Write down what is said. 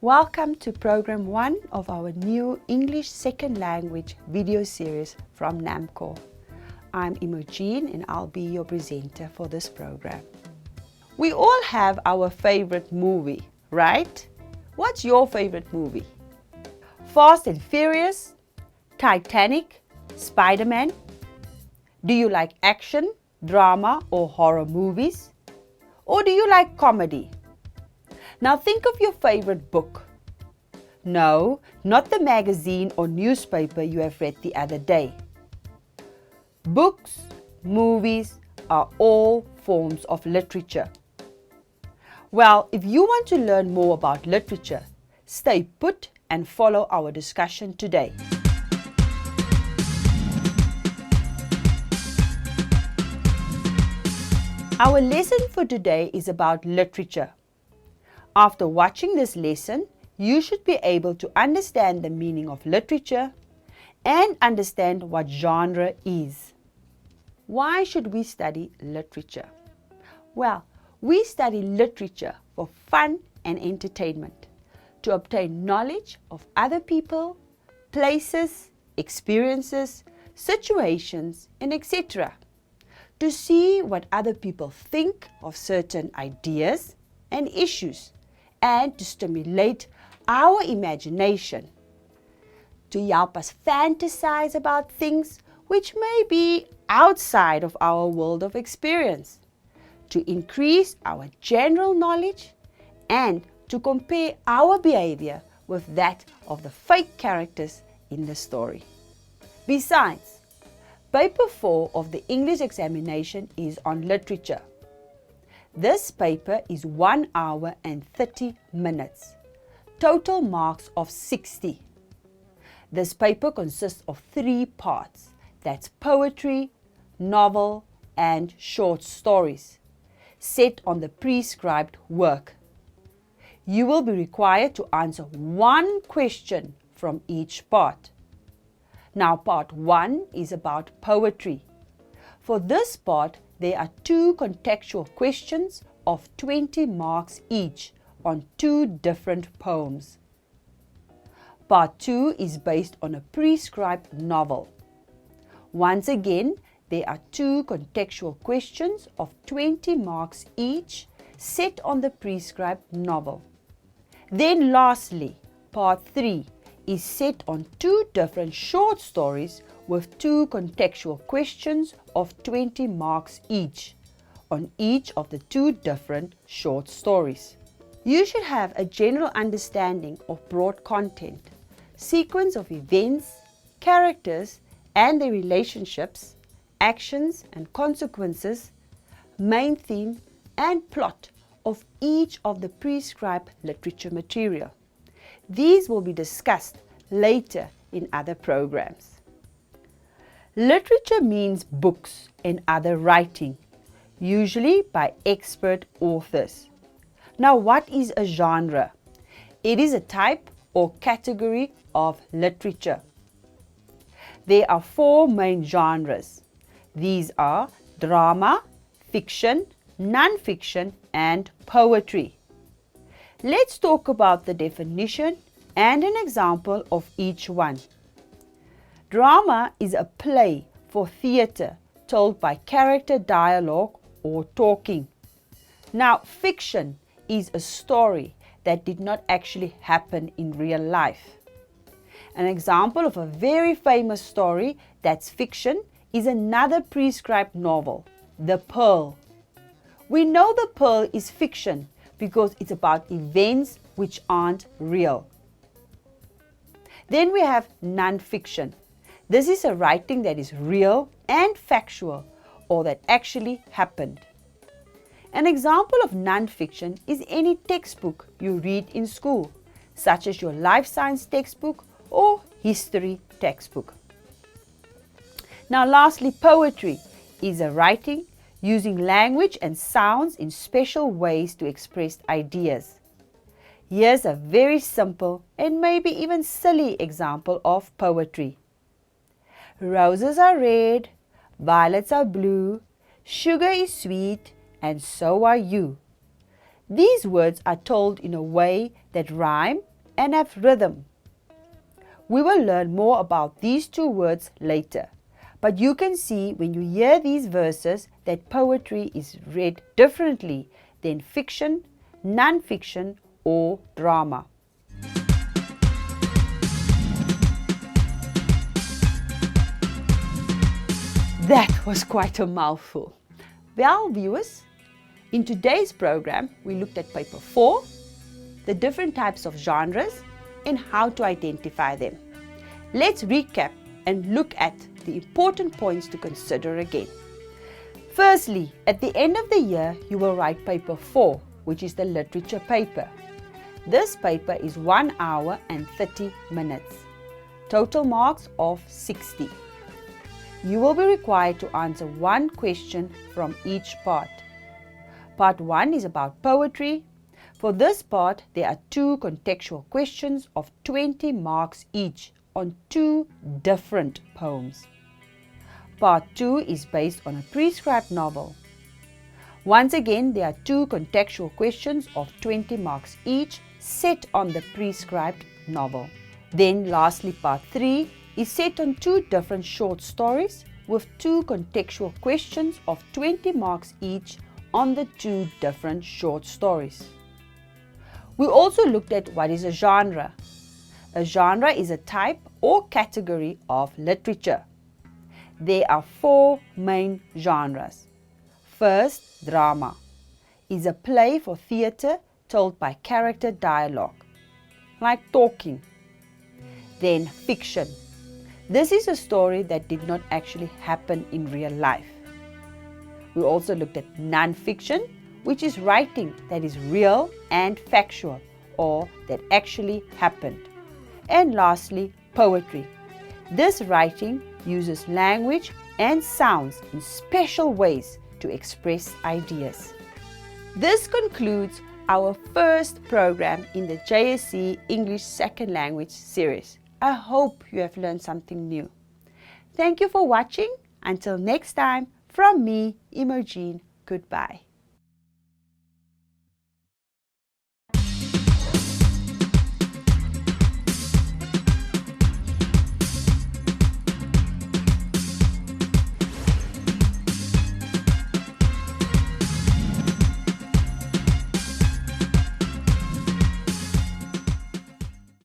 Welcome to Program 1 of our new English Second Language video series from NAMCOR. I'm Imogen and I'll be your presenter for this program. We all have our favorite movie, right? What's your favorite movie? Fast and Furious, Titanic, Spider-Man? Do you like action, drama or horror movies? Or do you like comedy? Now think of your favorite book. No, not the magazine or newspaper you have read the other day. Books, movies are all forms of literature. Well, if you want to learn more about literature, stay put and follow our discussion today. Our lesson for today is about literature. After watching this lesson, you should be able to understand the meaning of literature and understand what genre is. Why should we study literature? Well, we study literature for fun and entertainment, to obtain knowledge of other people, places, experiences, situations, and etc. To see what other people think of certain ideas and issues, and to stimulate our imagination, to help us fantasize about things which may be outside of our world of experience, to increase our general knowledge, and to compare our behavior with that of the fake characters in the story. Besides, paper 4 of the English examination is on literature. This paper is 1 hour and 30 minutes. Total marks of 60. This paper consists of 3 parts. That's poetry, novel, and short stories, set on the prescribed work. You will be required to answer 1 question from each part. Now, part 1 is about poetry. For this part, there are 2 contextual questions of 20 marks each on 2 different poems. Part 2 is based on a prescribed novel. Once again, there are 2 contextual questions of 20 marks each set on the prescribed novel. Then lastly, part 3 is set on 2 different short stories with 2 contextual questions of 20 marks each on each of the 2 different short stories. You should have a general understanding of broad content, sequence of events, characters and their relationships, actions and consequences, main theme and plot of each of the prescribed literature material. These will be discussed later in other programs. Literature means books and other writing, usually by expert authors. Now, what is a genre? It is a type or category of literature. There are 4 main genres. These are drama, fiction, non-fiction, and poetry. Let's talk about the definition and an example of each one. Drama is a play for theatre told by character dialogue or talking. Now, fiction is a story that did not actually happen in real life. An example of a very famous story that's fiction is another prescribed novel, The Pearl. We know The Pearl is fiction because it's about events which aren't real. Then we have non-fiction. This is a writing that is real and factual, or that actually happened. An example of non-fiction is any textbook you read in school, such as your life science textbook or history textbook. Now lastly, poetry is a writing using language and sounds in special ways to express ideas. Here's a very simple and maybe even silly example of poetry. Roses are red, violets are blue, sugar is sweet, and so are you. These words are told in a way that rhyme and have rhythm. We will learn more about these two words later, but you can see when you hear these verses that poetry is read differently than fiction, non-fiction or drama. That was quite a mouthful. Well, viewers, in today's program, we looked at paper 4, the different types of genres, and how to identify them. Let's recap and look at the important points to consider again. Firstly, at the end of the year, you will write paper 4, which is the literature paper. This paper is 1 hour and 30 minutes. Total marks of 60. You will be required to answer one question from each part. Part 1 is about poetry. For this part, there are 2 contextual questions of 20 marks each on 2 different poems. Part 2 is based on a prescribed novel. Once again, there are 2 contextual questions of 20 marks each set on the prescribed novel. Then lastly, part 3 is set on 2 different short stories with 2 contextual questions of 20 marks each on the 2 different short stories. We also looked at what is a genre. A genre is a type or category of literature. There are 4 main genres. First, drama is a play for theatre told by character dialogue, like talking. Then fiction. This is a story that did not actually happen in real life. We also looked at non-fiction, which is writing that is real and factual or that actually happened. And lastly, poetry. This writing uses language and sounds in special ways to express ideas. This concludes our first program in the JSC English Second Language series. I hope you have learned something new. Thank you for watching. Until next time, from me, Imogen, goodbye.